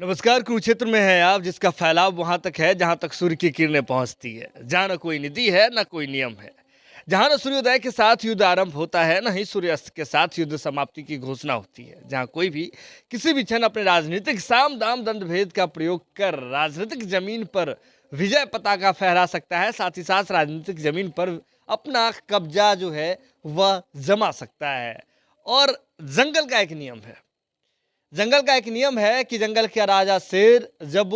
नमस्कार। कुरुक्षेत्र में है आप, जिसका फैलाव वहां तक है जहां तक सूर्य की किरणें पहुंचती है। जहां न कोई निधि है, न कोई नियम है। जहां न सूर्योदय के साथ युद्ध आरंभ होता है, न ही सूर्यास्त के साथ युद्ध समाप्ति की घोषणा होती है। जहां कोई भी किसी भी क्षण अपने राजनीतिक साम दाम दंड भेद का प्रयोग कर राजनीतिक जमीन पर विजय पताका फहरा सकता है, साथ ही साथ राजनीतिक जमीन पर अपना कब्जा जो है वह जमा सकता है। और जंगल का एक नियम है। जंगल का एक नियम है कि जंगल का राजा शेर जब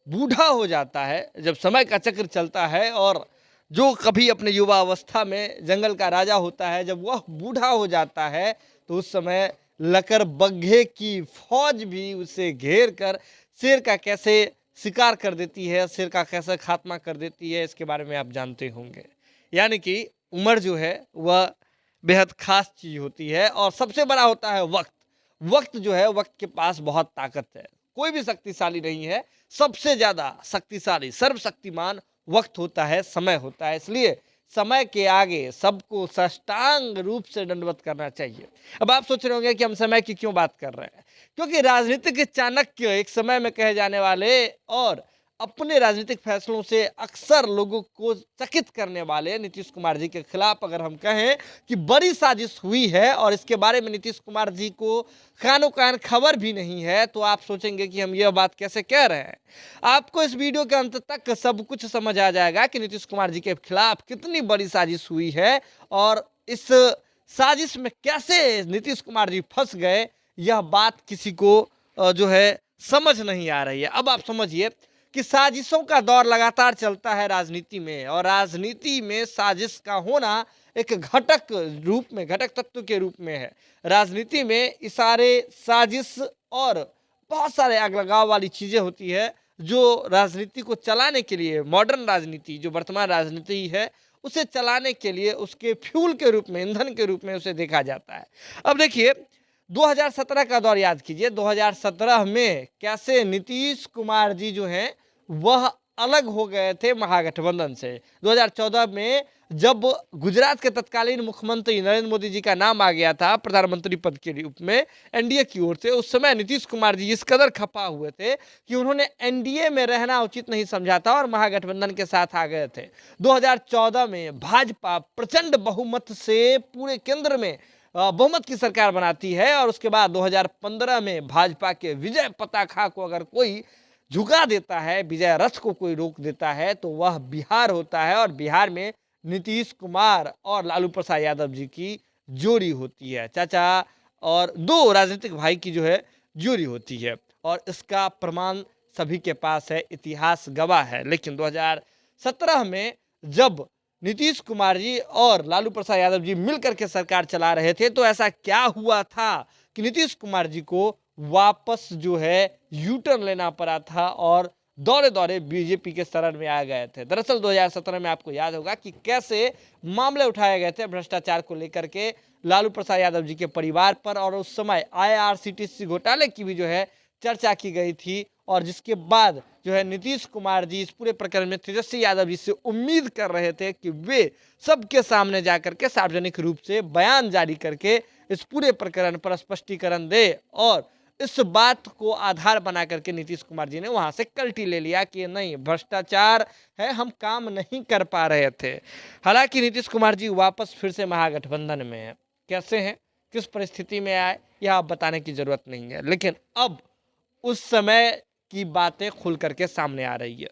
बूढ़ा हो जाता है, जब समय का चक्र चलता है और जो कभी अपने युवा अवस्था में जंगल का राजा होता है, जब वह बूढ़ा हो जाता है तो उस समय लकर बग्घे की फौज भी उसे घेर कर शेर का कैसे शिकार कर देती है, शेर का कैसे खात्मा कर देती है, इसके बारे में आप जानते होंगे। यानी कि उम्र जो है वह बेहद खास चीज होती है और सबसे बड़ा होता है वक्त। वक्त जो है, वक्त के पास बहुत ताकत है। कोई भी शक्तिशाली नहीं है, सबसे ज्यादा शक्तिशाली सर्वशक्तिमान वक्त होता है, समय होता है। इसलिए समय के आगे सबको साष्टांग रूप से दंडवत करना चाहिए। अब आप सोच रहे होंगे कि हम समय की क्यों बात कर रहे हैं। क्योंकि राजनीतिक चाणक्य एक समय में कहे जाने वाले और अपने राजनीतिक फैसलों से अक्सर लोगों को चकित करने वाले नीतीश कुमार जी के खिलाफ अगर हम कहें कि बड़ी साजिश हुई है और इसके बारे में नीतीश कुमार जी को कानो कान खबर भी नहीं है, तो आप सोचेंगे कि हम यह बात कैसे कह रहे हैं। आपको इस वीडियो के अंत तक सब कुछ समझ आ जाएगा कि नीतीश कुमार जी के खिलाफ कितनी बड़ी साजिश हुई है और इस साजिश में कैसे नीतीश कुमार जी फंस गए, यह बात किसी को जो है समझ नहीं आ रही है। अब आप समझिए कि साजिशों का दौर लगातार चलता है राजनीति में, और राजनीति में साजिश का होना एक घटक तत्व के रूप में है। राजनीति में इशारे, साजिश और बहुत सारे अलगाव वाली चीजें होती है जो राजनीति को चलाने के लिए, मॉडर्न राजनीति जो वर्तमान राजनीति है उसे चलाने के लिए उसके फ्यूल के रूप में, ईंधन के रूप में उसे देखा जाता है। अब देखिए 2017 का दौर याद कीजिए। 2017 में कैसे नीतीश कुमार जी जो हैं वह अलग हो गए थे महागठबंधन से। 2014 में जब गुजरात के तत्कालीन मुख्यमंत्री नरेंद्र मोदी जी का नाम आ गया था प्रधानमंत्री पद के रूप में एनडीए की ओर से, उस समय नीतीश कुमार जी इस कदर खपा हुए थे कि उन्होंने एनडीए में रहना उचित नहीं समझा था और महागठबंधन के साथ आ गए थे। 2014 में भाजपा प्रचंड बहुमत से पूरे केंद्र में बहुमत की सरकार बनाती है और उसके बाद 2015 में भाजपा के विजय पताका को अगर कोई झुका देता है, विजय रथ को कोई रोक देता है, तो वह बिहार होता है। और बिहार में नीतीश कुमार और लालू प्रसाद यादव जी की जोड़ी होती है, चाचा और दो राजनीतिक भाई की जो है जोड़ी होती है, और इसका प्रमाण सभी के पास है, इतिहास गवाह है। लेकिन 2017 में जब नीतीश कुमार जी और लालू प्रसाद यादव जी मिलकर के सरकार चला रहे थे, तो ऐसा क्या हुआ था कि नीतीश कुमार जी को वापस जो है यू टर्न लेना पड़ा था और दौरे दौरे बीजेपी के शरण में आ गए थे। दरअसल 2017 में आपको याद होगा कि कैसे मामले उठाए गए थे भ्रष्टाचार को लेकर के लालू प्रसाद यादव जी के परिवार पर, और उस समय आईआरसीटीसी घोटाले की भी जो है चर्चा की गई थी, और जिसके बाद जो है नीतीश कुमार जी इस पूरे प्रकरण में तेजस्वी यादव जी से उम्मीद कर रहे थे कि वे सबके सामने जाकर के सार्वजनिक रूप से बयान जारी करके इस पूरे प्रकरण पर स्पष्टीकरण दे, और इस बात को आधार बना करके नीतीश कुमार जी ने वहां से कल्टी ले लिया कि नहीं, भ्रष्टाचार है, हम काम नहीं कर पा रहे थे। हालांकि नीतीश कुमार जी वापस फिर से महागठबंधन में है। कैसे हैं, किस परिस्थिति में आए, यह आप बताने की जरूरत नहीं है, लेकिन अब उस समय की बातें खुल करके सामने आ रही है।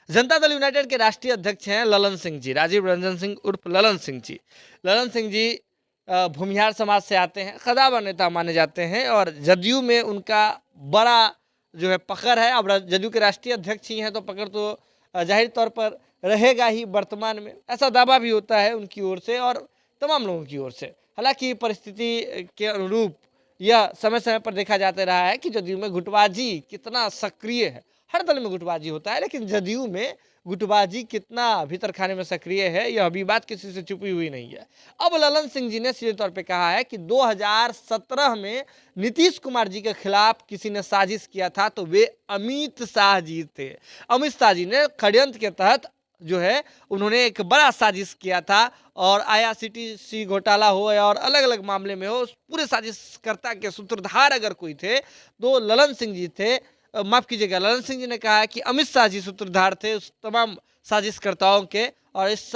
जनता दल यूनाइटेड के राष्ट्रीय अध्यक्ष हैं ललन सिंह जी, राजीव रंजन सिंह उर्फ ललन सिंह जी। ललन सिंह जी भूमिहार समाज से आते हैं, कदावर नेता माने जाते हैं, और जदयू में उनका बड़ा जो है पकड़ है। अब जदयू के राष्ट्रीय अध्यक्ष ही हैं तो पकड़ तो जाहिर तौर पर रहेगा ही। वर्तमान में ऐसा दावा भी होता है उनकी ओर से और तमाम लोगों की ओर से। हालांकि परिस्थिति के अनुरूप यह समय समय पर देखा जाता रहा है कि जदयू में गुटबाजी कितना सक्रिय है। हर दल में गुटबाजी होता है, लेकिन जदयू में गुटबाजी कितना भीतर खाने में सक्रिय है, यह अभी बात किसी से छुपी हुई नहीं है। अब ललन सिंह जी ने सीधे तौर पे कहा है कि 2017 में नीतीश कुमार जी के खिलाफ किसी ने साजिश किया था तो वे अमित शाह जी थे। अमित शाह जी ने षड्यंत्र के तहत जो है उन्होंने एक बड़ा साजिश किया था, और आईआरसीटीसी घोटाला हो या और अलग अलग मामले में हो, पूरे साजिशकर्ता के सूत्रधार अगर कोई थे तो ललन सिंह जी थे। माफ कीजिएगा, ललन सिंह जी ने कहा है कि अमित शाह जी सूत्रधार थे उस तमाम साजिशकर्ताओं के, और इस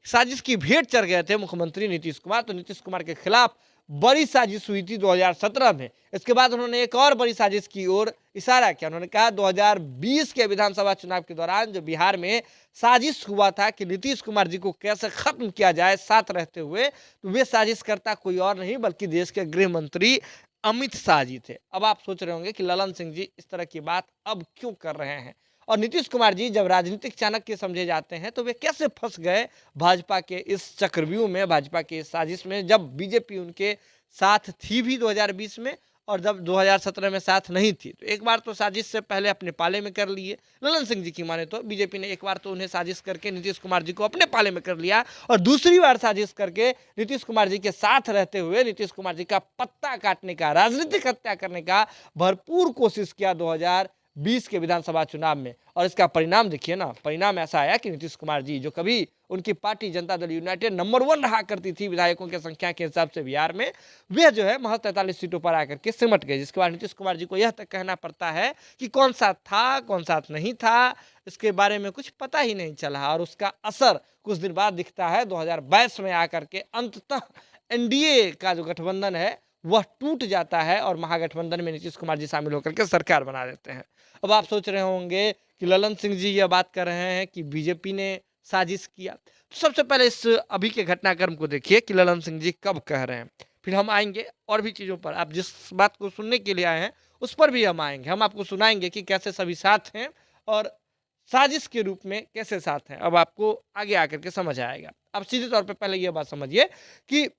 साजिश की भेंट चढ़ गए थे मुख्यमंत्री नीतीश कुमार। तो नीतीश कुमार के खिलाफ बड़ी साजिश हुई थी 2017 में। इसके बाद उन्होंने एक और बड़ी साजिश की ओर इशारा किया। उन्होंने कहा 2020 के विधानसभा चुनाव के दौरान जो बिहार में साजिश हुआ था कि नीतीश कुमार जी को कैसे खत्म किया जाए साथ रहते हुए, तो वे साजिशकर्ता कोई और नहीं बल्कि देश के गृह मंत्री अमित शाह जी थे। अब आप सोच रहे होंगे कि ललन सिंह जी इस तरह की बात अब क्यों कर रहे हैं, और नीतीश कुमार जी जब राजनीतिक चाणक्य समझे जाते हैं तो वे कैसे फंस गए भाजपा के इस चक्रव्यूह में, भाजपा की इस साजिश में, जब बीजेपी उनके साथ थी भी 2020 में और जब 2017 में साथ नहीं थी। तो एक बार तो साजिश से पहले अपने पाले में कर लिए ललन सिंह जी की माने तो बीजेपी ने, एक बार तो उन्हें साजिश करके नीतीश कुमार जी को अपने पाले में कर लिया, और दूसरी बार साजिश करके नीतीश कुमार जी के साथ रहते हुए नीतीश कुमार जी का पत्ता काटने का, राजनीतिक हत्या करने का भरपूर कोशिश किया 2020 के विधानसभा चुनाव में। और इसका परिणाम देखिए ना, परिणाम ऐसा आया कि नीतीश कुमार जी, जो कभी उनकी party Janata Dal United number 1 रहा करती थी विधायकों की संख्या के हिसाब से बिहार में, वे जो है महज 43 सीटों पर आकर के सिमट गए, जिसके बाद नीतीश कुमार जी को यह तक कहना पड़ता है कि कौन साथ था कौन साथ नहीं था इसके बारे में कुछ पता ही नहीं चला। और उसका असर कुछ दिन बाद दिखता है 2022 में आकर के अंततः एनडीए का जो गठबंधन है वह टूट जाता है, और महागठबंधन में नीतीश कुमार जी शामिल होकर के सरकार बना देते हैं। अब आप सोच रहे होंगे कि ललन सिंह जी यह बात कर रहे हैं कि बीजेपी ने साजिश किया। तो सबसे पहले इस अभी के घटनाक्रम को देखिए कि ललन सिंह जी कब कह रहे हैं, फिर हम आएंगे और भी चीज़ों पर। आप जिस बात को सुनने के लिए आए हैं उस पर भी हम आएंगे, हम आपको सुनाएंगे कि कैसे सभी साथ हैं और साजिश के रूप में कैसे साथ हैं। अब आपको आगे आकर के समझ आएगा। अब सीधे तौर पर पहले यह बात समझिए कि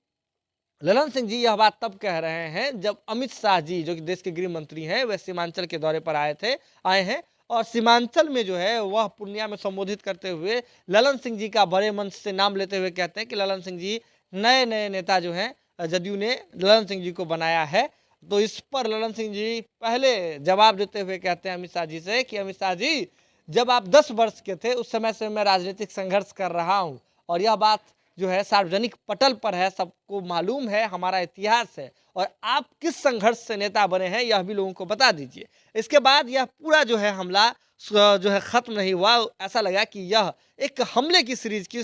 ललन सिंह जी यह बात तब कह रहे हैं जब अमित शाह जी, जो कि देश के गृह मंत्री हैं, वह सीमांचल के दौरे पर आए हैं, और सीमांचल में जो है वह पूर्णिया में संबोधित करते हुए ललन सिंह जी का बड़े मंच से नाम लेते हुए कहते हैं कि ललन सिंह जी नए नए नेता जो हैं जदयू ने ललन सिंह जी को बनाया है। तो इस पर ललन सिंह जी पहले जवाब देते हुए कहते हैं अमित शाह जी से कि अमित शाह जी, जब आप 10 वर्ष के थे उस समय से मैं राजनीतिक संघर्ष कर रहा हूँ, और यह बात जो है सार्वजनिक पटल पर है, सबको मालूम है, हमारा इतिहास है, और आप किस संघर्ष से नेता बने हैं यह भी लोगों को बता दीजिए। इसके बाद यह पूरा जो है हमला जो है खत्म नहीं हुआ, ऐसा लगा कि यह एक हमले की सीरीज की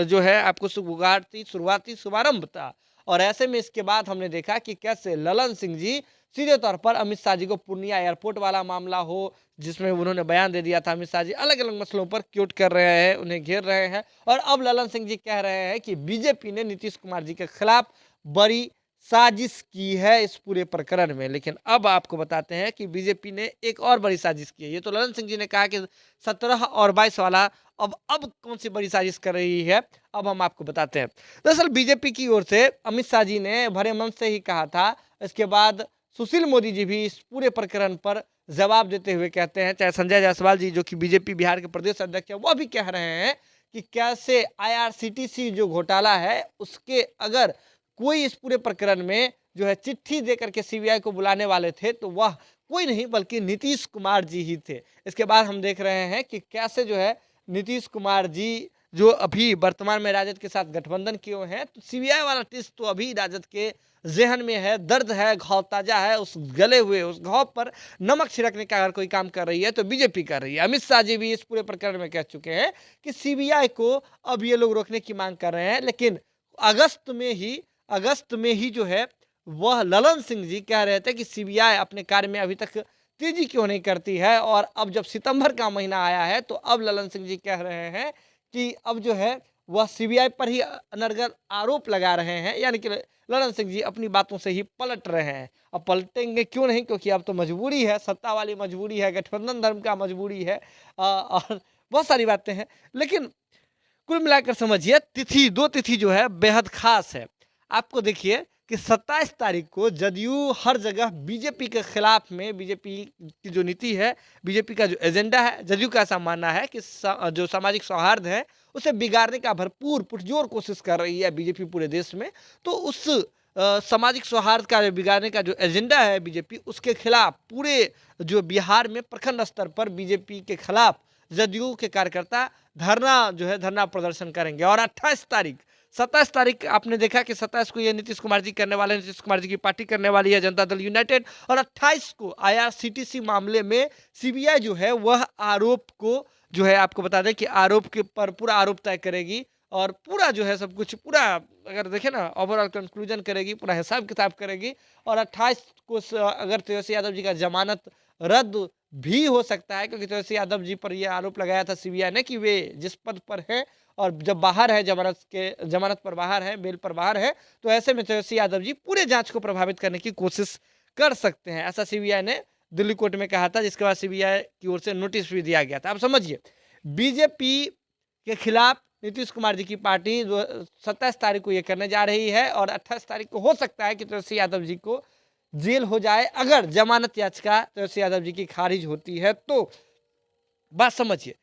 जो है आपको शुरुआती शुभारंभ था। और ऐसे में इसके बाद हमने देखा कि कैसे ललन सिंह जी सीधे तौर पर अमित शाह जी को पूर्णिया एयरपोर्ट वाला मामला हो, जिसमें उन्होंने बयान दे दिया था, अमित शाह जी अलग अलग मसलों पर क्यूट कर रहे हैं, उन्हें घेर रहे हैं, और अब ललन सिंह जी कह रहे हैं कि बीजेपी ने नीतीश कुमार जी के खिलाफ बड़ी साजिश की है इस पूरे प्रकरण में। लेकिन अब आपको बताते हैं कि बीजेपी ने एक और बड़ी साजिश की है। ये तो ललन सिंह जी ने कहा कि 17 और 22 वाला, अब कौन सी बड़ी साजिश कर रही है, अब हम आपको बताते हैं। दरअसल बीजेपी की ओर से अमित शाह जी ने भरे मन से ही कहा था। इसके बाद सुशील मोदी जी भी इस पूरे प्रकरण पर जवाब देते हुए कहते हैं, चाहे संजय जायसवाल जी जो कि बीजेपी बिहार के प्रदेश अध्यक्ष है, वह भी कह रहे हैं कि कैसे आईआरसीटीसी जो घोटाला है उसके अगर कोई इस पूरे प्रकरण में जो है चिट्ठी दे करके सीबीआई को बुलाने वाले थे तो वह कोई नहीं बल्कि नीतीश कुमार जी ही थे। इसके बाद हम देख रहे हैं कि कैसे जो है नीतीश कुमार जी जो अभी वर्तमान में राजद के साथ गठबंधन किए हुए हैं, तो सीबीआई वाला टेस्ट तो अभी राजद के जहन में है, दर्द है, घाव ताजा है, उस गले हुए उस घाव पर नमक छिड़कने का अगर कोई काम कर रही है तो बीजेपी कर रही है। अमित शाह जी भी इस पूरे प्रकरण में कह चुके हैं कि सीबीआई को अब ये लोग रोकने की मांग कर रहे हैं, लेकिन अगस्त में ही जो है वह ललन सिंह जी कह रहे थे कि सीबीआई अपने कार्य में अभी तक तेजी क्यों नहीं करती है, और अब जब सितंबर का महीना आया है तो अब ललन सिंह जी कह रहे हैं कि अब जो है वह सीबीआई पर ही अनर्गल आरोप लगा रहे हैं, यानी कि ललन सिंह जी अपनी बातों से ही पलट रहे हैं। अब पलटेंगे क्यों नहीं, क्योंकि अब तो मजबूरी है, सत्ता वाली मजबूरी है, गठबंधन धर्म का मजबूरी है, और बहुत सारी बातें हैं। लेकिन कुल मिलाकर समझिए दो तिथि जो है बेहद खास है। आपको देखिए कि 27 तारीख को जदयू हर जगह बीजेपी के खिलाफ में, बीजेपी की जो नीति है, बीजेपी का जो एजेंडा है, जदयू का ऐसा मानना है कि जो सामाजिक सौहार्द है उसे बिगाड़ने का भरपूर पुरजोर कोशिश कर रही है बीजेपी पूरे देश में। तो उस सामाजिक सौहार्द का बिगाड़ने का जो एजेंडा है बीजेपी, उसके खिलाफ पूरे जो बिहार में प्रखंड स्तर पर बीजेपी के खिलाफ जदयू के कार्यकर्ता धरना प्रदर्शन करेंगे। और 27 तारीख आपने देखा कि 27 को ये नीतीश कुमार जी करने वाले, नीतीश कुमार जी की पार्टी करने वाली है जनता दल यूनाइटेड। और 28 को IRCTC मामले में CBI जो है वह आरोप को जो है आपको बता दें कि आरोप के पर पूरा आरोप तय करेगी और पूरा जो है सब कुछ पूरा अगर देखें ना ओवरऑल कंक्लूजन करेगी, पूरा हिसाब किताब करेगी। और 28 को अगर तेजस्वी यादव जी का जमानत रद्द भी हो सकता है, क्योंकि तेजस्वी यादव जी पर यह आरोप लगाया था CBI ने कि वे जिस पद पर हैं और जब बाहर है जमानत पर बाहर है, बेल पर बाहर है, तो ऐसे में तेजस्वी यादव जी पूरे जांच को प्रभावित करने की कोशिश कर सकते हैं। ऐसा CBI ने दिल्ली कोर्ट में कहा था, जिसके बाद CBI की ओर से नोटिस भी दिया गया था। अब समझिए, बीजेपी के खिलाफ नीतीश कुमार जी की पार्टी 27 तारीख को ये करने जा रही है और 28 तारीख को हो सकता है कि तेजस्वी यादव जी को जेल हो जाए अगर जमानत याचिका तेजस्वी यादव जी की खारिज होती है तो। बात समझिए,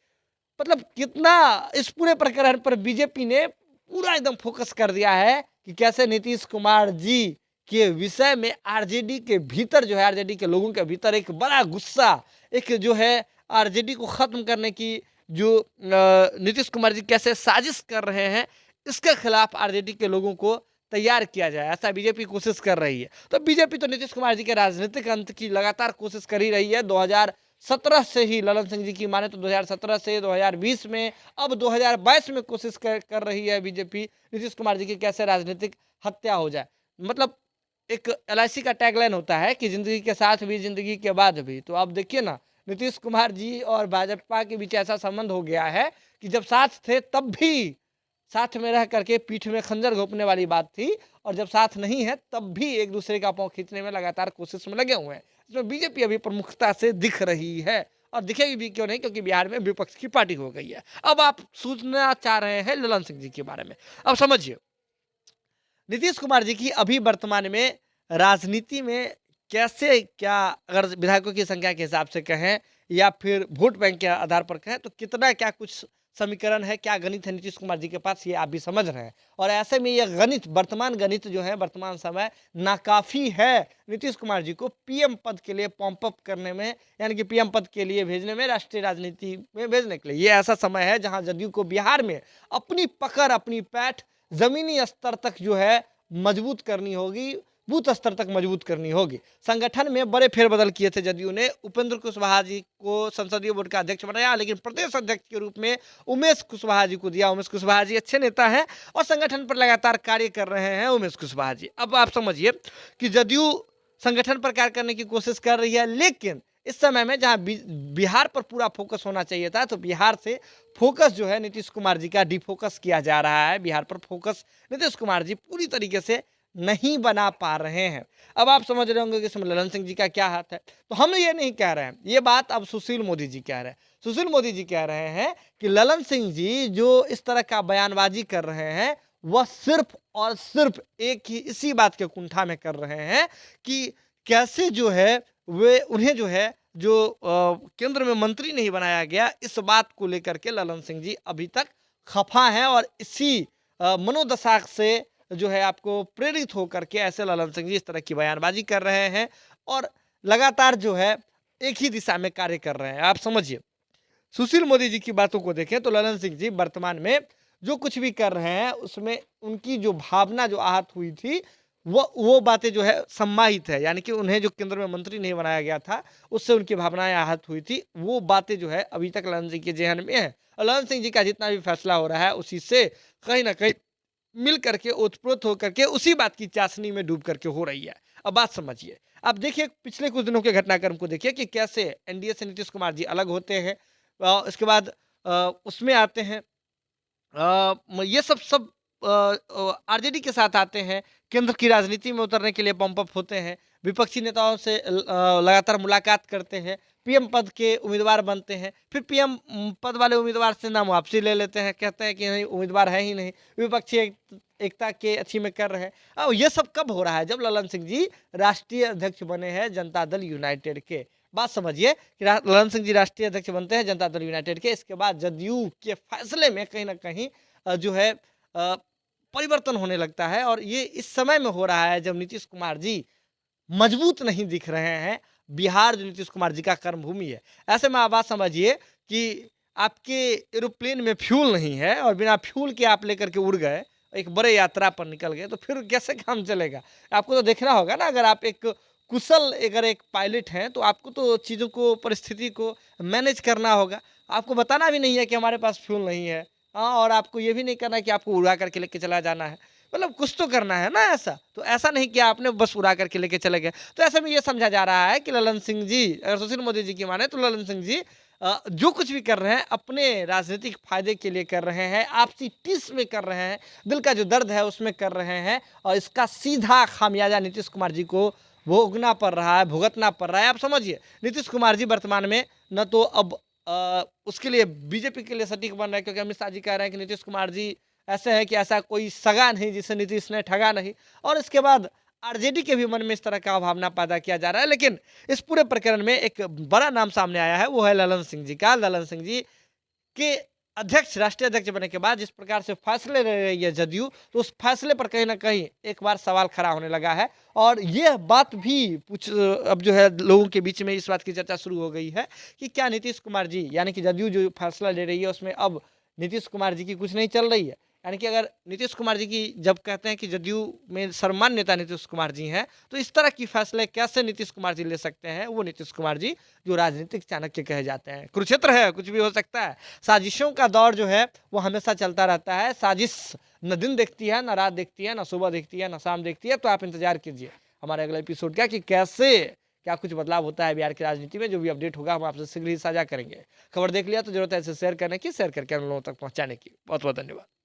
मतलब कितना इस पूरे प्रकरण पर बीजेपी ने पूरा एकदम फोकस कर दिया है कि कैसे नीतीश कुमार जी के विषय में आरजेडी के भीतर जो है, आरजेडी के लोगों के भीतर एक बड़ा गुस्सा, एक जो है आरजेडी को खत्म करने की जो नीतीश कुमार जी कैसे साजिश कर रहे हैं, इसके खिलाफ आरजेडी के लोगों को तैयार किया जाए, ऐसा बीजेपी कोशिश कर रही है। तो बीजेपी तो नीतीश कुमार जी के राजनीतिक अंत की लगातार कोशिश कर ही रही है। 2017 से ही, ललन सिंह जी की माने तो 2017 से 2020 में, अब 2022 में कोशिश कर रही है बीजेपी नीतीश कुमार जी की कैसे राजनीतिक हत्या हो जाए। मतलब एक LIC का टैगलाइन होता है कि जिंदगी के साथ भी, जिंदगी के बाद भी। तो आप देखिए ना, नीतीश कुमार जी और भाजपा के बीच ऐसा संबंध हो गया है कि जब साथ थे तब भी साथ में रह करके पीठ में खंजर घोंपने वाली बात थी, और जब साथ नहीं है तब भी एक दूसरे का पांव खींचने में लगातार कोशिश में लगे हुए हैं। इसमें बीजेपी अभी प्रमुखता से दिख रही है, और दिखेगी भी क्यों नहीं, क्योंकि बिहार में विपक्ष की पार्टी हो गई है। अब आप सोचना चाह रहे हैं ललन सिंह जी के बारे में। अब समझिए, नीतीश कुमार जी की अभी वर्तमान में राजनीति में कैसे, क्या अगर विधायकों की संख्या के हिसाब से कहें या फिर वोट बैंक के आधार पर कहें, तो कितना क्या कुछ समीकरण है, क्या गणित है नीतीश कुमार जी के पास, ये आप भी समझ रहे हैं। और ऐसे में ये गणित, वर्तमान गणित जो है, वर्तमान समय नाकाफी है नीतीश कुमार जी को PM पद के लिए पंप अप करने में, यानी कि PM पद के लिए भेजने में, राष्ट्रीय राजनीति में भेजने के लिए। ये ऐसा समय है जहां जदयू को बिहार में अपनी पकड़, अपनी पैठ जमीनी स्तर तक जो है मजबूत करनी होगी, बूथ स्तर तक मजबूत करनी होगी। संगठन में बड़े फेरबदल किए थे जदयू ने। उपेंद्र कुशवाहा जी को संसदीय बोर्ड का अध्यक्ष बनाया, लेकिन प्रदेश अध्यक्ष के रूप में उमेश कुशवाहा जी को दिया। उमेश कुशवाहा जी अच्छे नेता हैं और संगठन पर लगातार कार्य कर रहे हैं उमेश कुशवाहा जी। अब आप समझिए कि जदयू संगठन पर कार्य करने की कोशिश कर रही है, लेकिन इस समय में जहां बिहार पर पूरा फोकस होना चाहिए था, तो बिहार से फोकस जो है नीतीश कुमार जी का डिफोकस किया जा रहा है। बिहार पर फोकस नीतीश कुमार जी पूरी तरीके से नहीं बना पा रहे हैं। अब आप समझ रहे होंगे कि इसमें ललन सिंह जी का क्या हाथ है। तो हम ये नहीं कह रहे हैं, ये बात अब सुशील मोदी जी कह रहे हैं। सुशील मोदी जी कह रहे हैं कि ललन सिंह जी जो इस तरह का बयानबाजी कर रहे हैं, वह सिर्फ और सिर्फ एक ही इसी बात के कुंठा में कर रहे हैं कि कैसे जो है वे उन्हें जो है जो केंद्र में मंत्री नहीं बनाया गया, इस बात को लेकर के ललन सिंह जी अभी तक खफा हैं। और इसी मनोदशा से जो है आपको प्रेरित होकर के ऐसे ललन सिंह जी इस तरह की बयानबाजी कर रहे हैं और लगातार जो है एक ही दिशा में कार्य कर रहे हैं। आप समझिए, सुशील मोदी जी की बातों को देखें तो ललन सिंह जी वर्तमान में जो कुछ भी कर रहे हैं, उसमें उनकी जो भावना जो आहत हुई थी, वो बातें जो है सम्माहित है। यानी कि उन्हें जो केंद्र में मंत्री नहीं बनाया गया था, उससे उनकी भावनाएं आहत हुई थी। वो बातें जो है अभी तक ललन सिंह के जेहन में है। और ललन सिंह जी का जितना भी फैसला हो रहा है, उसी से कहीं ना कहीं मिल करके, ओतप्रोत होकर के, उसी बात की चाशनी में डूब करके हो रही है। अब बात समझिए, अब देखिए पिछले कुछ दिनों के घटनाक्रम को देखिए कि कैसे NDA से नीतीश कुमार जी अलग होते हैं। इसके बाद उसमें आते हैं, ये सब RJD के साथ आते हैं, केंद्र की राजनीति में उतरने के लिए पंप अप होते हैं, विपक्षी नेताओं से लगातार मुलाकात करते हैं, PM पद के उम्मीदवार बनते हैं, फिर PM पद वाले उम्मीदवार से नाम वापसी ले लेते हैं, कहते हैं कि नहीं उम्मीदवार है ही नहीं, विपक्षी एकता के अच्छी में कर रहे हैं। अब ये सब कब हो रहा है? जब ललन सिंह जी राष्ट्रीय अध्यक्ष बने हैं जनता दल यूनाइटेड के। बात समझिए कि ललन सिंह जी राष्ट्रीय अध्यक्ष बनते हैं जनता दल यूनाइटेड के। इसके बाद जदयू के फैसले में कहीं ना कहीं जो है परिवर्तन होने लगता है, और ये इस समय में हो रहा है जब नीतीश कुमार जी मजबूत नहीं दिख रहे हैं। बिहार जो नीतीश कुमार जी का कर्मभूमि है, ऐसे में आप बात समझिए कि आपके एरोप्लेन में फ्यूल नहीं है और बिना फ्यूल के आप लेकर के उड़ गए, एक बड़े यात्रा पर निकल गए, तो फिर कैसे काम चलेगा? आपको तो देखना होगा ना, अगर आप एक कुशल अगर एक पायलट हैं, तो आपको तो चीज़ों को, परिस्थिति को मैनेज करना होगा। आपको बताना भी नहीं है कि हमारे पास फ्यूल नहीं है। हाँ, और आपको ये भी नहीं करना है कि आपको उड़ा करके लेके चला जाना है। मतलब कुछ तो करना है ना ऐसा। तो ऐसा नहीं कि आपने बस उड़ा करके लेके चले गए। तो ऐसे में ये समझा जा रहा है कि ललन सिंह जी, अगर सुशील मोदी जी की माने तो ललन सिंह जी जो कुछ भी कर रहे हैं अपने राजनीतिक फायदे के लिए कर रहे हैं, आपसी टिस में कर रहे हैं, दिल का जो दर्द है उसमें कर रहे हैं, और इसका सीधा खामियाजा नीतीश कुमार जी को भोगना पड़ रहा है, भुगतना पड़ रहा है। आप समझिए, नीतीश कुमार जी वर्तमान में न तो अब उसके लिए बीजेपी के लिए सटीक बन रहा है, क्योंकि अमित शाह जी कह रहे हैं कि नीतीश कुमार जी ऐसे हैं कि ऐसा कोई सगा नहीं जिसे नीतीश ने ठगा नहीं, और इसके बाद आरजेडी के भी मन में इस तरह का भावना पैदा किया जा रहा है। लेकिन इस पूरे प्रकरण में एक बड़ा नाम सामने आया है, वो है ललन सिंह जी का। ललन सिंह जी के अध्यक्छ, राष्ट्रीय अध्यक्ष बनने के बाद जिस प्रकार से फैसले ले रही है जदयू, तो उस फैसले पर कहीं ना कहीं एक बार सवाल खड़ा होने लगा है। और यह बात भी कुछ अब जो है लोगों के बीच में इस बात की चर्चा शुरू हो गई है कि क्या नीतीश कुमार जी, यानी कि जदयू जो फैसला ले रही है उसमें अब नीतीश कुमार जी की कुछ नहीं चल रही है। यानी कि अगर नीतीश कुमार जी की, जब कहते हैं कि जदयू में सर्वमान्य नेता नीतीश कुमार जी हैं, तो इस तरह की फैसले कैसे नीतीश कुमार जी ले सकते हैं? वो नीतीश कुमार जी जो राजनीतिक चाणक्य कहे जाते हैं। कुरुक्षेत्र है, कुछ भी हो सकता है। साजिशों का दौर जो है वो हमेशा चलता रहता है। साजिश न दिन देखती है, न रात देखती है, न सुबह देखती है, न शाम देखती है। तो आप इंतजार कीजिए हमारे अगले एपिसोड का कि कैसे क्या कुछ बदलाव होता है बिहार की राजनीति में। जो भी अपडेट होगा हम आपसे शीघ्र ही साझा करेंगे। खबर देख लिया तो जरूरत है इसे शेयर करने की, शेयर करके हम लोगों तक पहुंचाने की। बहुत बहुत धन्यवाद।